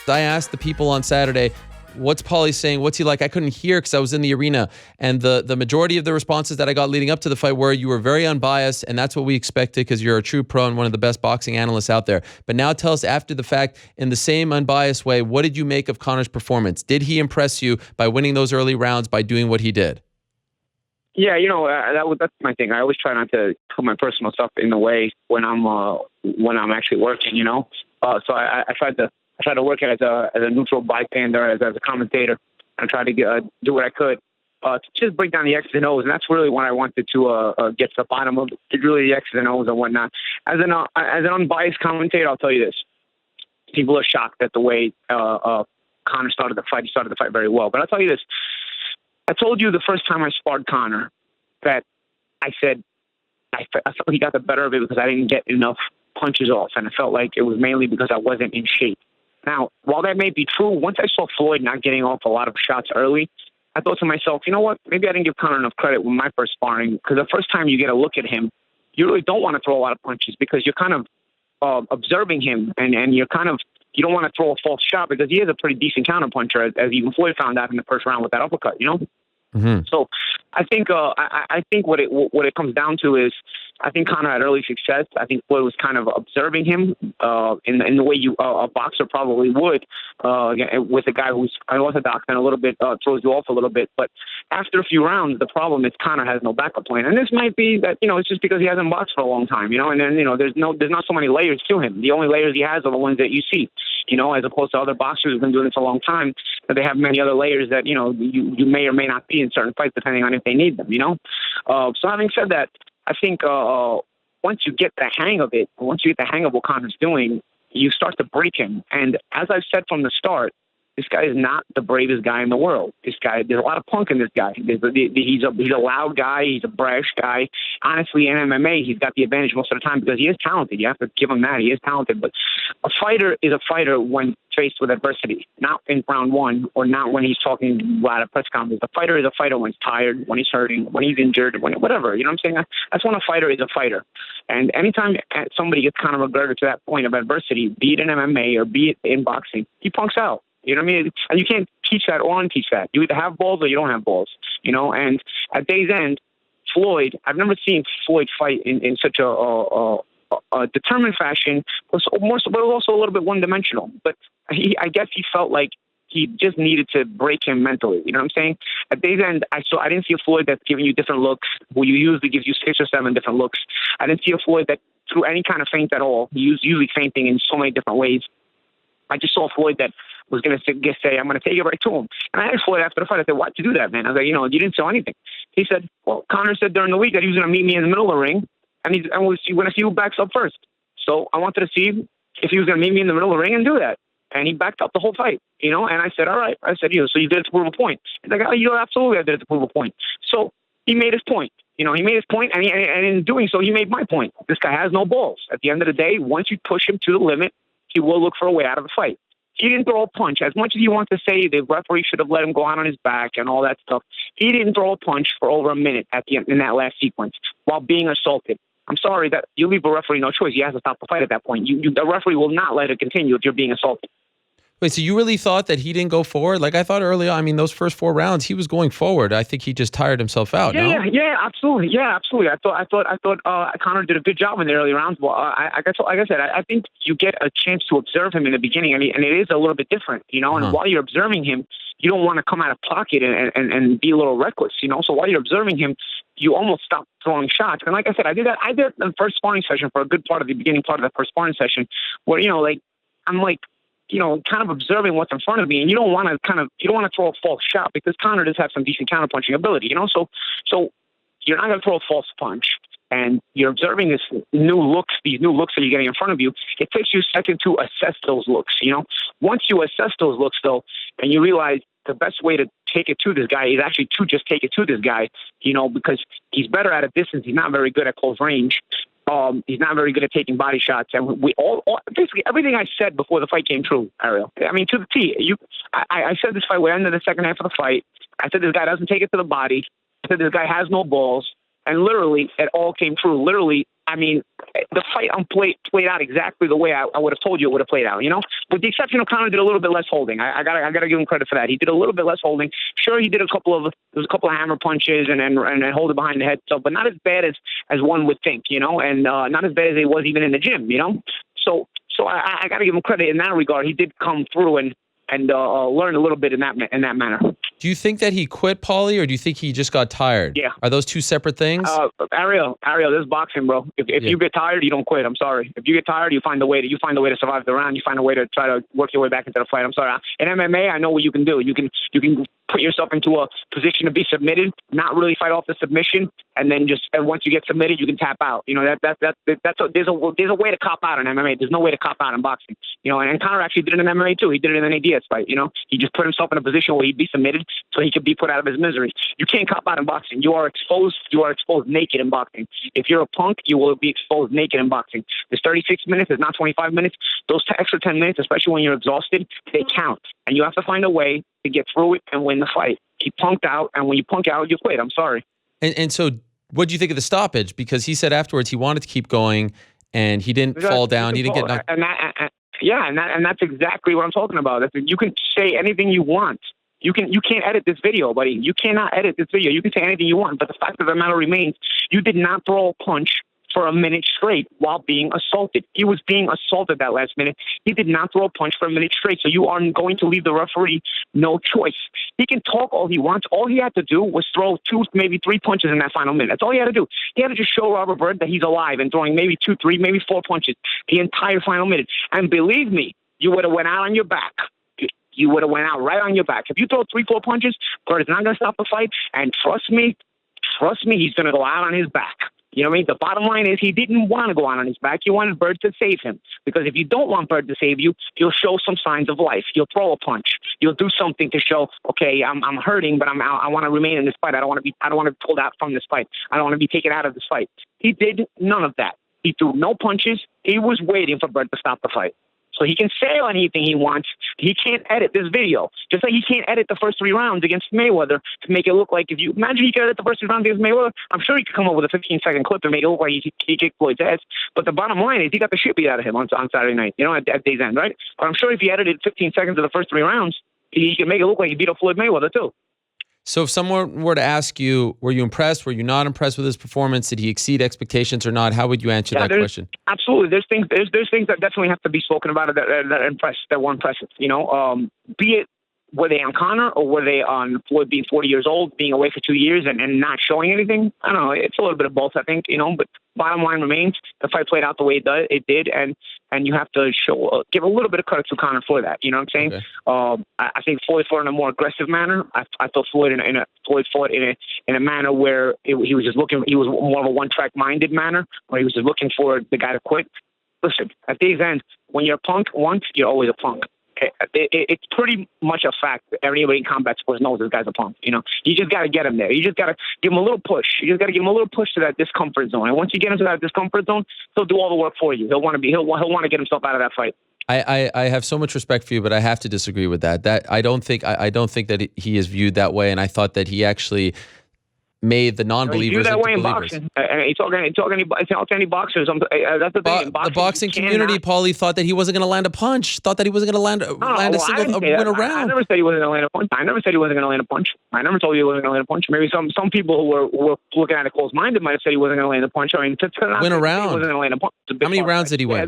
I asked the people on Saturday, what's Paulie saying? What's he like? I couldn't hear because I was in the arena. And the majority of the responses that I got leading up to the fight were, you were very unbiased, and that's what we expected because you're a true pro and one of the best boxing analysts out there. But now tell us, after the fact, in the same unbiased way, what did you make of Conor's performance? Did he impress you by winning those early rounds, by doing what he did? Yeah, that's my thing. I always try not to put my personal stuff in the way when I'm actually working. So I tried to work it as a neutral bystander, as a commentator, and try to do what I could to just break down the X's and O's, and that's really what I wanted to get to the bottom of. Really, the X's and O's and whatnot. As an unbiased commentator, I'll tell you this: people are shocked at the way Conor started the fight. He started the fight very well, but I'll tell you this. I told you the first time I sparred Conor that I said I felt he got the better of it because I didn't get enough punches off, and I felt like it was mainly because I wasn't in shape. Now, while that may be true, once I saw Floyd not getting off a lot of shots early, I thought to myself, you know what, maybe I didn't give Conor enough credit with my first sparring, because the first time you get a look at him, you really don't want to throw a lot of punches because you're kind of observing him, and you're kind of, you don't want to throw a false shot because he is a pretty decent counterpuncher, as even Floyd found out in the first round with that uppercut, Mm-hmm. So I think what it comes down to is, I think Conor had early success. I think Floyd was kind of observing him in the way a boxer probably would with a guy who's unorthodox and a little bit throws you off a little bit. But after a few rounds, the problem is Conor has no backup plan, and this might be that it's just because he hasn't boxed for a long time, and then there's not so many layers to him. The only layers he has are the ones that you see, as opposed to other boxers who've been doing this a long time. That they have many other layers that you may or may not be in certain fights depending on if they need them. So having said that, I think once you get the hang of it, once you get the hang of what Conor's doing, you start to break him. And as I've said from the start, this guy is not the bravest guy in the world. This guy, there's a lot of punk in this guy. He's a loud guy. He's a brash guy. Honestly, in MMA, he's got the advantage most of the time because he is talented. You have to give him that. He is talented. But a fighter is a fighter when faced with adversity, not in round one or not when he's talking at a press conference. A fighter is a fighter when he's tired, when he's hurting, when he's injured, whatever. You know what I'm saying? That's when a fighter is a fighter. And anytime somebody gets Conor McGregor to that point of adversity, be it in MMA or be it in boxing, he punks out. You know what I mean? And you can't teach that or unteach that. You either have balls or you don't have balls. And at day's end, Floyd, I've never seen Floyd fight in such a determined fashion, but it was also a little bit one-dimensional. But I guess he felt like he just needed to break him mentally. You know what I'm saying? At day's end, I didn't see a Floyd that's giving you different looks, who usually gives you 6 or 7 different looks. I didn't see a Floyd that threw any kind of feint at all. He was usually feinting in so many different ways. I just saw Floyd that was going to say, I'm going to take it right to him. And I asked Floyd after the fight, I said, why'd you do that, man? I was like, you didn't show anything. He said, well, Conor said during the week that he was going to meet me in the middle of the ring, and we're going to see who backs up first. So I wanted to see if he was going to meet me in the middle of the ring and do that. And he backed up the whole fight, and I said, all right. I said, so you did it to prove a point. He's like, oh, absolutely, I did it to prove a point. So he made his point. He made his point, and in doing so, he made my point. This guy has no balls. At the end of the day, once you push him to the limit, he will look for a way out of the fight. He didn't throw a punch. As much as you want to say the referee should have let him go out on his back and all that stuff, he didn't throw a punch for over a minute at the end in that last sequence while being assaulted. I'm sorry that you leave a referee no choice. He has to stop the fight at that point. The referee will not let it continue if you're being assaulted. Wait, so you really thought that he didn't go forward? Like, I thought early on, those first 4 rounds, he was going forward. I think he just tired himself out, no? Yeah, absolutely. Yeah, absolutely. I thought Conor did a good job in the early rounds. Well, like I said, I think you get a chance to observe him in the beginning, and it is a little bit different, and while you're observing him, you don't want to come out of pocket and be a little reckless, So while you're observing him, you almost stop throwing shots. And like I said, I did that in the first sparring session for a good part of the beginning part of the first sparring session where, I'm like, kind of observing what's in front of me, and you don't want to throw a false shot because Conor does have some decent counterpunching ability, So you're not going to throw a false punch, and you're observing these new looks that you're getting in front of you. It takes you a second to assess those looks, Once you assess those looks, though, and you realize the best way to take it to this guy is actually to just take it to this guy, because he's better at a distance. He's not very good at close range. He's not very good at taking body shots, and we all basically everything I said before the fight came true, Ariel. To the T. I said this fight would end in the second half of the fight. I said this guy doesn't take it to the body. I said this guy has no balls, and literally it all came true. Literally, the fight played out exactly the way I would have told you it would have played out. with the exception of Conor did a little bit less holding. I gotta give him credit for that. He did a little bit less holding. Sure, he did a couple of hammer punches and hold it behind the head stuff, but not as bad as one would think, and not as bad as it was even in the gym, So I gotta give him credit in that regard. He did come through and learn a little bit in that manner. Do you think that he quit, Paulie, or do you think he just got tired? Yeah. Are those two separate things? Ariel, this is boxing, bro. If you get tired, you don't quit. I'm sorry. If you get tired, you find a way to survive the round. You find a way to try to work your way back into the fight. I'm sorry. In MMA, I know what you can do. You can put yourself into a position to be submitted, not really fight off the submission, and then once you get submitted, you can tap out. There's a way to cop out in MMA. There's no way to cop out in boxing. And Conor actually did it in MMA too. He did it in an ADS fight. He just put himself in a position where he'd be submitted so he could be put out of his misery. You can't cop out in boxing. You are exposed naked in boxing. If you're a punk, you will be exposed naked in boxing. There's 36 minutes. There's not 25 minutes. Those extra 10 minutes, especially when you're exhausted, they count. And you have to find a way to get through it and win the fight. He punked out, and when you punk out, you quit. I'm sorry. And so what do you think of the stoppage? Because he said afterwards he wanted to keep going, and he didn't fall down. He didn't get knocked. And that's exactly what I'm talking about. You can say anything you want. You can't edit this video, buddy. You cannot edit this video. You can say anything you want, but the fact of the matter remains, you did not throw a punch for a minute straight while being assaulted. He was being assaulted that last minute. He did not throw a punch for a minute straight, so you are going to leave the referee no choice. He can talk all he wants. All he had to do was throw 2, maybe 3 punches in that final minute. That's all he had to do. He had to just show Robert Byrd that he's alive and throwing maybe 2, 3, maybe 4 punches the entire final minute. And believe me, you would have went out on your back. You would have went out right on your back. If you throw 3, 4 punches, Byrd is not going to stop the fight. And trust me, he's going to go out on his back. You know what I mean? The bottom line is he didn't want to go out on his back. He wanted Byrd to save him. Because if you don't want Byrd to save you, you'll show some signs of life. You'll throw a punch. You'll do something to show, okay, I'm hurting, but I want to remain in this fight. I don't want to be pulled out from this fight. I don't want to be taken out of this fight. He did none of that. He threw no punches. He was waiting for Byrd to stop the fight. So he can say anything he wants. He can't edit this video. Just like he can't edit the first 3 rounds against Mayweather to make it look like imagine he could edit the first 3 rounds against Mayweather. I'm sure he could come up with a 15-second clip and make it look like he kicked Floyd's ass. But the bottom line is he got the shit beat out of him on Saturday night, at day's end, right? But I'm sure if he edited 15 seconds of the first 3 rounds, he could make it look like he beat up Floyd Mayweather too. So if someone were to ask you, were you impressed? Were you not impressed with his performance? Did he exceed expectations or not? How would you answer that question? Absolutely. There's things that definitely have to be spoken about that were impressive. Be it were they on Conor or were they on Floyd being 40 years old, being away for 2 years and not showing anything? I don't know. It's a little bit of both, I think, but bottom line remains the fight played out the way it did. And you have to give a little bit of credit to Conor for that. You know what I'm saying? Okay. I think Floyd fought in a more aggressive manner. I thought Floyd fought in a manner where he was just looking. He was more of a one-track minded manner where he was just looking for the guy to quit. Listen, at day's end, when you're a punk once, you're always a punk. It's pretty much a fact that everybody in combat sports knows this guy's a punk. You just got to get him there. You just got to give him a little push. You just got to give him a little push to that discomfort zone. And once you get into that discomfort zone, he'll do all the work for you. He'll want to get himself out of that fight. I have so much respect for you, but I have to disagree with that. I don't think that he is viewed that way, and I thought that he actually made the non-believers into believers. It's any boxers. That's the thing. The boxing community, Paulie, thought that he wasn't going to land a punch. Thought that he wasn't going to land a single win a round. I never said he wasn't going to land a punch. I never said he wasn't going to land a punch. I never told you he wasn't going to land a punch. Maybe some people who were looking at it closed-minded might have said he wasn't going to land a punch. I mean, win a round. He wasn't going to land a punch. How many rounds did he win?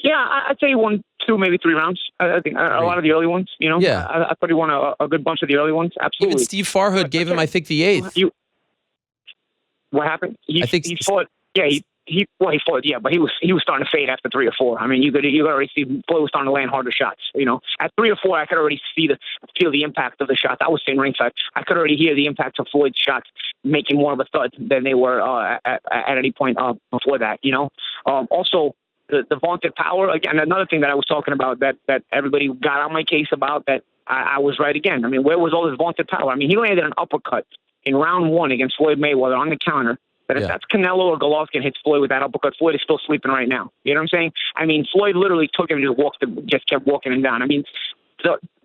Yeah, I'd say he won 2, maybe 3 rounds. I think a lot of the early ones. Yeah. I thought he won a good bunch of the early ones. Absolutely. Even Steve Farhood gave him, I think, the 8th. What happened? He fought. He fought. Yeah, but he was starting to fade after 3 or 4. I mean, you could already see Floyd was starting to land harder shots. At 3 or 4, I could already feel the impact of the shots. I was sitting ringside. I could already hear the impact of Floyd's shots making more of a thud than they were at any point before that. Also. The vaunted power, again, another thing that I was talking about that everybody got on my case about, that I was right again. I mean, where was all this vaunted power? I mean, he landed an uppercut in round 1 against Floyd Mayweather on the counter. If that's Canelo or Golovkin hits Floyd with that uppercut, Floyd is still sleeping right now. You know what I'm saying? I mean, Floyd literally took him and just kept walking him down. I mean,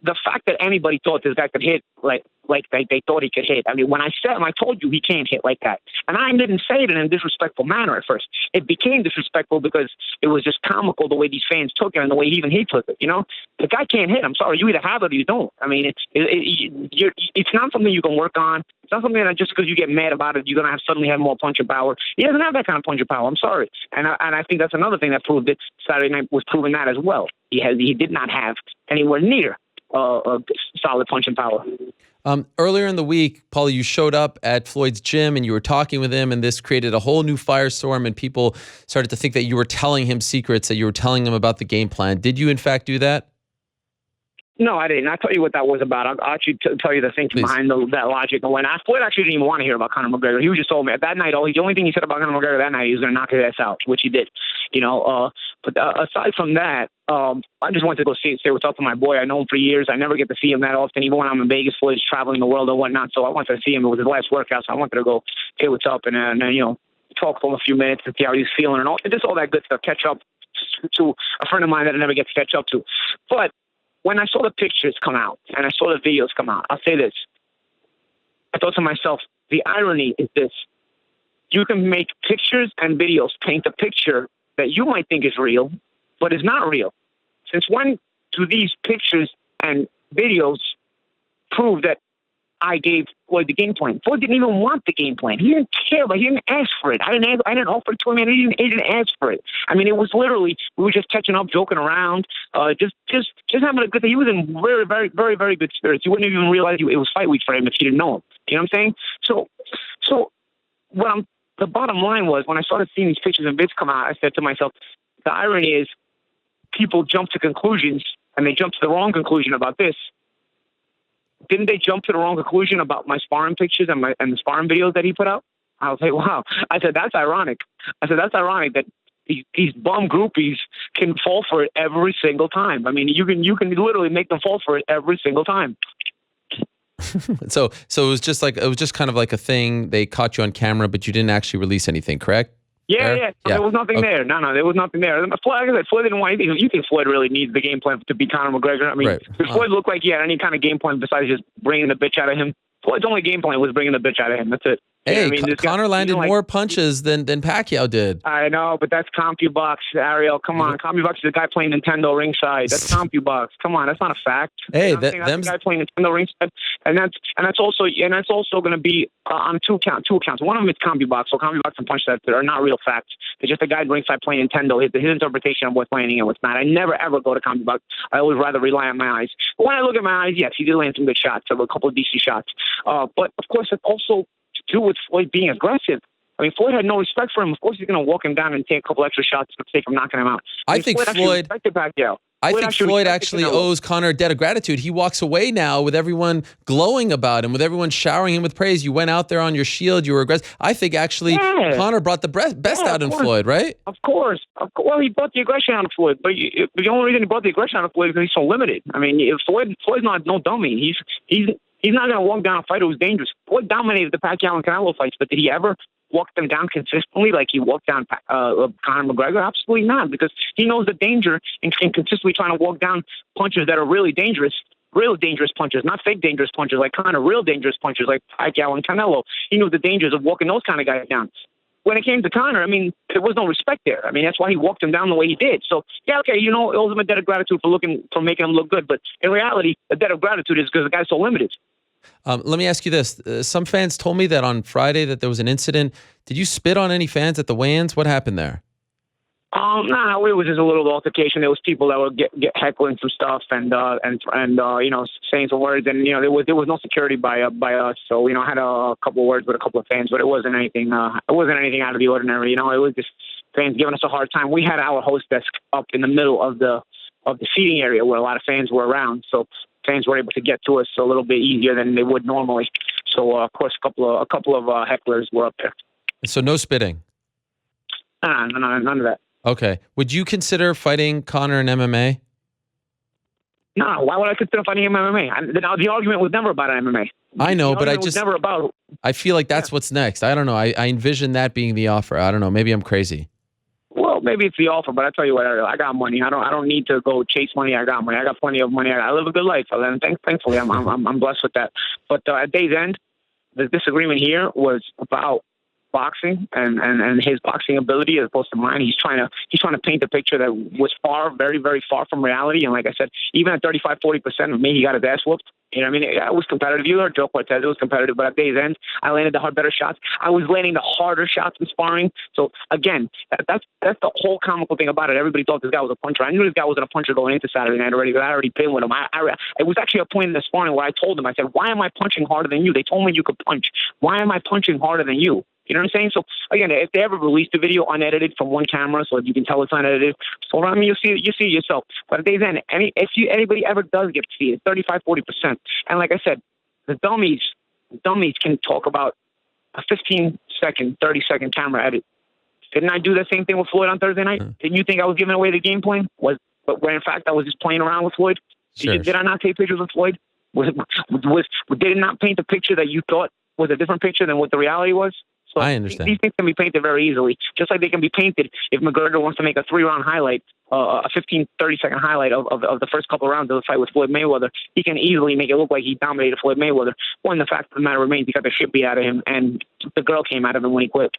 the fact that anybody thought this guy could hit like they thought he could hit. I mean, when I told you he can't hit like that. And I didn't say it in a disrespectful manner at first. It became disrespectful because it was just comical the way these fans took it and the way even he took it. You know, the guy can't hit. I'm sorry. You either have it or you don't. I mean, it's not something you can work on. It's not something that just because you get mad about it, you're going to suddenly have more punching power. He doesn't have that kind of punching power. I'm sorry. And I think that's another thing that proved it. Saturday night was proving that as well. He did not have anywhere near solid punching power. Earlier in the week, Paulie, you showed up at Floyd's gym and you were talking with him, and this created a whole new firestorm, and people started to think that you were telling him secrets, that you were telling him about the game plan. Did you, in fact, do that? No, I didn't. I'll tell you what that was about. I'll actually tell you the thinking behind that logic. And when Floyd actually didn't even want to hear about Conor McGregor. He just told me that night, the only thing he said about Conor McGregor that night, he was going to knock his ass out, which he did. You know, but aside from that, I just wanted to go say what's up to my boy. I know him for years. I never get to see him that often. Even when I'm in Vegas, Floyd's traveling the world and whatnot. So I wanted to see him. It was his last workout, so I wanted to go say what's up and you know, talk for him a few minutes and see how he's feeling and just all that good stuff. Catch up to a friend of mine that I never get to catch up to. But when I saw the pictures come out and I saw the videos come out, I'll say this. I thought to myself, the irony is this. You can make pictures and videos paint a picture that you might think is real, but is not real. Since when do these pictures and videos prove that I gave Floyd the game plan? Floyd didn't even want the game plan. He didn't care, but he didn't ask for it. I didn't offer it to him, and he didn't ask for it. I mean, it was literally, we were just catching up, joking around, just having a good day. He was in very, very, very, very good spirits. You wouldn't even realize it was fight week for him if you didn't know him. You know what I'm saying? So the bottom line was, when I started seeing these pictures and vids come out, I said to myself, the irony is people jump to conclusions, and they jump to the wrong conclusion about this. Didn't they jump to the wrong conclusion about my sparring pictures and the sparring videos that he put out? I was like, wow. I said, that's ironic. That's ironic that these bum groupies can fall for it every single time. I mean, you can literally make them fall for it every single time. So it was just kind of like a thing. They caught you on camera, but you didn't actually release anything, correct? Yeah. There was nothing there. No, there was nothing there. Floyd, like I said, Floyd didn't want anything. You think Floyd really needs the game plan to beat Conor McGregor? I mean, right. Does Floyd look like he had any kind of game plan besides just bringing the bitch out of him? Floyd's only game plan was bringing the bitch out of him. That's it. Hey, Conor landed more punches than Pacquiao did. I know, but that's CompuBox, Ariel. Come on, CompuBox is the guy playing Nintendo ringside. That's CompuBox. Come on, that's not a fact. Hey, that's the guy playing Nintendo ringside, and that's also going to be on two accounts. One of them is CompuBox. So CompuBox and Punch that are not real facts. They're just a guy ringside playing Nintendo. His interpretation of what's landing and what's not. I never ever go to CompuBox. I always rather rely on my eyes. But when I look at my eyes, yes, he did land some good shots, a couple of decent shots. But of course, it's also to do with Floyd being aggressive. I mean, Floyd had no respect for him. Of course, he's going to walk him down and take a couple extra shots for the sake of knocking him out. I think Floyd actually owes Conor a debt of gratitude. He walks away now with everyone glowing about him, with everyone showering him with praise. You went out there on your shield. You were aggressive. I think actually Conor brought the best out in Floyd, right? Of course. Well, he brought the aggression out of Floyd, but the only reason he brought the aggression out of Floyd is because he's so limited. I mean, Floyd's not no dummy. He's not going to walk down a fighter who's dangerous. Floyd dominated the Pacquiao and Canelo fights, but did he ever walk them down consistently like he walked down Conor McGregor? Absolutely not, because he knows the danger in consistently trying to walk down punches that are really dangerous punches, not fake dangerous punches like Conor, real dangerous punches like Pacquiao and Canelo. He knew the dangers of walking those kind of guys down. When it came to Conor, I mean, there was no respect there. I mean, that's why he walked him down the way he did. So, yeah, okay, it owes him a debt of gratitude for making him look good. But in reality, the debt of gratitude is because the guy's so limited. Let me ask you this. Some fans told me that on Friday that there was an incident. Did you spit on any fans at the weigh-ins? What happened there? No, it was just a little altercation. There was people that would get heckling some stuff and saying some words, and there was no security by us. So I had a couple of words with a couple of fans, but it wasn't anything. It wasn't anything out of the ordinary. It was just fans giving us a hard time. We had our host desk up in the middle of the seating area where a lot of fans were around, so fans were able to get to us a little bit easier than they would normally. So of course, a couple of hecklers were up there. So no spitting. None of that. Okay. Would you consider fighting Conor in MMA? No. Why would I consider fighting him in MMA? The argument was never about MMA. I know, but never about. I feel like that's what's next. I don't know. I envision that being the offer. I don't know. Maybe I'm crazy. Well, maybe it's the offer, but I tell you what, Ariel, I got money. I don't need to go chase money. I got money. I got plenty of money. I live a good life, and thankfully, I'm blessed with that. But at day's end, the disagreement here was about boxing and his boxing ability as opposed to mine. He's trying to paint a picture that was very, very far from reality. And like I said, even at 35-40% of me, he got his ass whooped. You know what I mean? It was competitive. You heard Joe Cortez. It was competitive. But at day's end, I landed the better shots. I was landing the harder shots in sparring. So, again, that's the whole comical thing about it. Everybody thought this guy was a puncher. I knew this guy wasn't a puncher going into Saturday night already, but I already been with him. It was actually a point in the sparring where I told him, I said, why am I punching harder than you? They told me you could punch. Why am I punching harder than you? You know what I'm saying? So, again, if they ever release the video unedited from one camera so you can tell it's unedited, so I mean, you'll see it yourself. But at day's end, anybody ever does get to see it, 35-40%. And like I said, the dummies can talk about a 15-second, 30-second camera edit. Didn't I do the same thing with Floyd on Thursday night? Didn't you think I was giving away the game plan? But when in fact I was just playing around with Floyd? Sure. Did I not take pictures with Floyd? Did it not paint the picture that you thought was a different picture than what the reality was? So I understand. These things can be painted very easily, just like they can be painted if McGregor wants to make a 3-round highlight, a 15, 30-second highlight of the first couple of rounds of the fight with Floyd Mayweather. He can easily make it look like he dominated Floyd Mayweather. When the fact of the matter remains, he got the shit beat out of him, and the girl came out of him when he quit.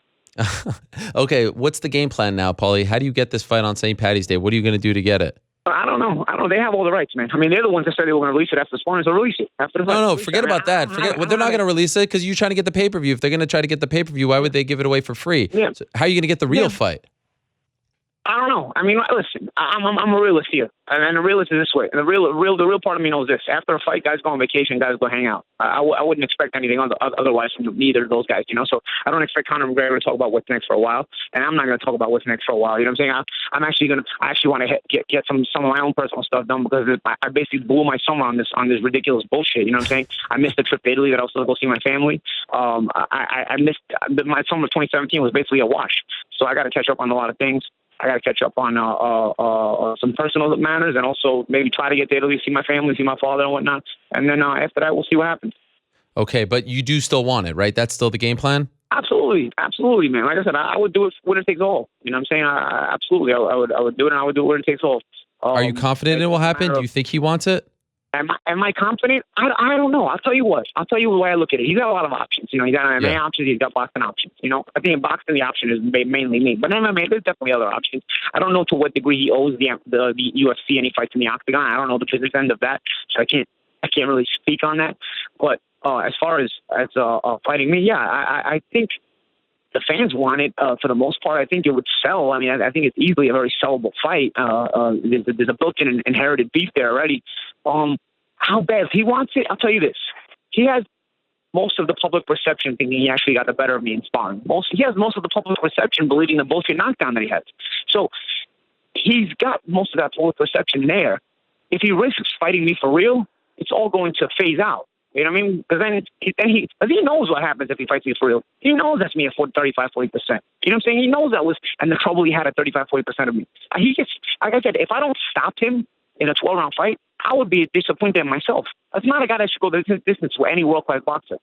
Okay, what's the game plan now, Paulie? How do you get this fight on St. Paddy's Day? What are you going to do to get it? I don't know. They have all the rights, man. I mean, they're the ones that said they were going to release it after the sparring, so release it. After the fight, No, forget about that. They're not going to release it because you're trying to get the pay-per-view. If they're going to try to get the pay-per-view, why would they give it away for free? Yeah. So how are you going to get the real fight? I don't know. I mean, listen, I'm a realist here, and the realist is this way. And the real part of me knows this: after a fight, guys go on vacation, guys go hang out. I wouldn't expect anything otherwise from neither of those guys, you know. So I don't expect Conor McGregor to talk about what's next for a while, and I'm not going to talk about what's next for a while. You know what I'm saying? I actually want to get some of my own personal stuff done because I basically blew my summer on this ridiculous bullshit. You know what I'm saying? I missed the trip to Italy that I was supposed to go see my family. I missed my summer of 2017 was basically a wash. So I got to catch up on a lot of things. I got to catch up on some personal matters and also maybe try to get to Italy, see my family, see my father and whatnot. And then after that, we'll see what happens. Okay, but you do still want it, right? That's still the game plan? Absolutely, man. Like I said, I would do it when it takes all. You know what I'm saying? Absolutely. I would do it, and I would do it when it takes all. Are you confident it will happen? Do you think he wants it? Am I confident? I don't know. I'll tell you what. I'll tell you the way I look at it. He's got a lot of options. You know, he's got MMA options. He's got boxing options. You know, I think in boxing the option is mainly me. But in MMA, there's definitely other options. I don't know to what degree he owes the UFC any fights in the octagon. I don't know the business end of that, so I can't really speak on that. But as far as fighting me, I think the fans want it for the most part. I think it would sell. I mean, I think it's easily a very sellable fight. There's a built-in inherited beef there already. How bad? If he wants it, I'll tell you this. He has most of the public perception thinking he actually got the better of me in sparring. He has most of the public perception believing the bullshit knockdown that he has. So he's got most of that public perception there. If he risks fighting me for real, it's all going to phase out. You know what I mean? Because then he knows what happens if he fights me for real. He knows that's me at 35-40%. You know what I'm saying? He knows that was, and the trouble he had at 35-40% of me. He gets, like I said, if I don't stop him in a 12-round fight, I would be disappointed in myself. That's not a guy that should go the distance with any world-class boxer.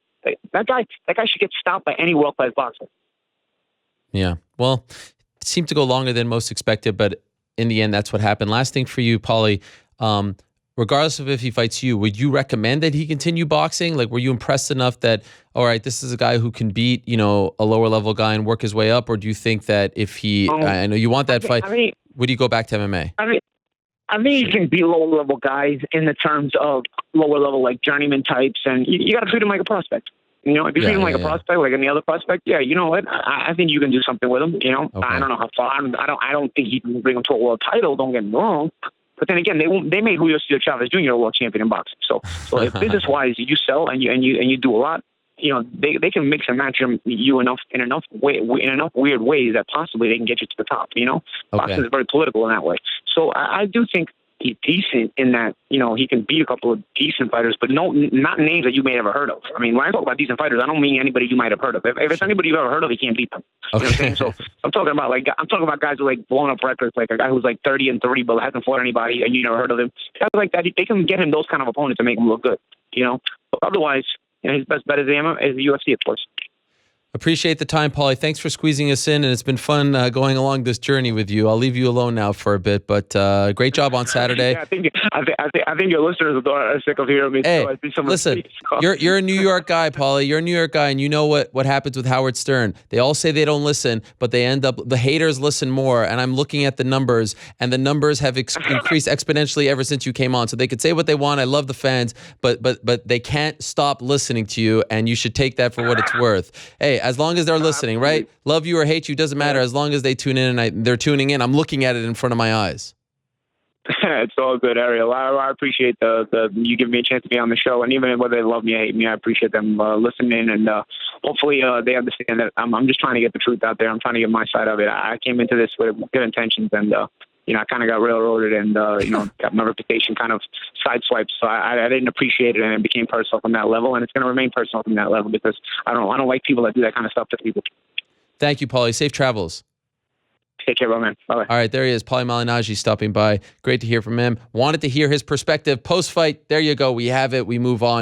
That guy should get stopped by any world-class boxer. Yeah. Well, it seemed to go longer than most expected, but in the end, that's what happened. Last thing for you, Paulie. Regardless of if he fights you, would you recommend that he continue boxing? Like, were you impressed enough that, all right, this is a guy who can beat, you know, a lower level guy and work his way up? Or do you think that if he, I know you want that fight, would he go back to MMA? I think you can beat lower level guys in the terms of lower level, like journeyman types. And you got to treat him like a prospect. You know, if you treat him like a prospect, like any other prospect, you know what? I think you can do something with him. You know, okay. I don't know how far. I don't think he can bring him to a world title. Don't get me wrong. But then again, they made Julio Cesar Chavez Jr. a world champion in boxing. So if business wise you sell and you do a lot, you know, they can mix and match you in enough weird ways that possibly they can get you to the top. You know, boxing is very political in that way. So I do think he's decent in that, you know, he can beat a couple of decent fighters, but not names that you may have ever heard of. I mean, when I talk about decent fighters, I don't mean anybody you might have heard of. If it's anybody you've ever heard of, he can't beat them. You know what I'm saying? So I'm talking about guys who like blown up records, like a guy who's like 30-3 but hasn't fought anybody and you never heard of him. Guys like that, they can get him those kind of opponents and make him look good. You know, but otherwise, you know, his best bet is the UFC, of course. Appreciate the time, Paulie. Thanks for squeezing us in, and it's been fun going along this journey with you. I'll leave you alone now for a bit, but great job on Saturday. Yeah, I think your listeners are sick of hearing me. Hey, So I think some listen, you're a New York guy, Paulie. You're a New York guy, and you know what happens with Howard Stern. They all say they don't listen, but they end up, the haters listen more, and I'm looking at the numbers, and the numbers have increased exponentially ever since you came on. So they could say what they want. I love the fans, but they can't stop listening to you, and you should take that for what it's worth. Hey, as long as they're listening, right? Love you or hate you, doesn't matter. As long as they tune in and they're tuning in, I'm looking at it in front of my eyes. It's all good, Ariel. I appreciate the you give me a chance to be on the show, and even whether they love me or hate me, I appreciate them listening, and hopefully they understand that I'm just trying to get the truth out there. I'm trying to get my side of it. I came into this with good intentions, and I kind of got railroaded, and got my reputation kind of sideswiped. So I didn't appreciate it, and it became personal from that level, and it's going to remain personal from that level because I don't like people that do that kind of stuff to people. Thank you, Paulie. Safe travels. Take care, man. Bye-bye. All right, there he is, Paulie Malignaggi stopping by. Great to hear from him. Wanted to hear his perspective post-fight. There you go. We have it. We move on.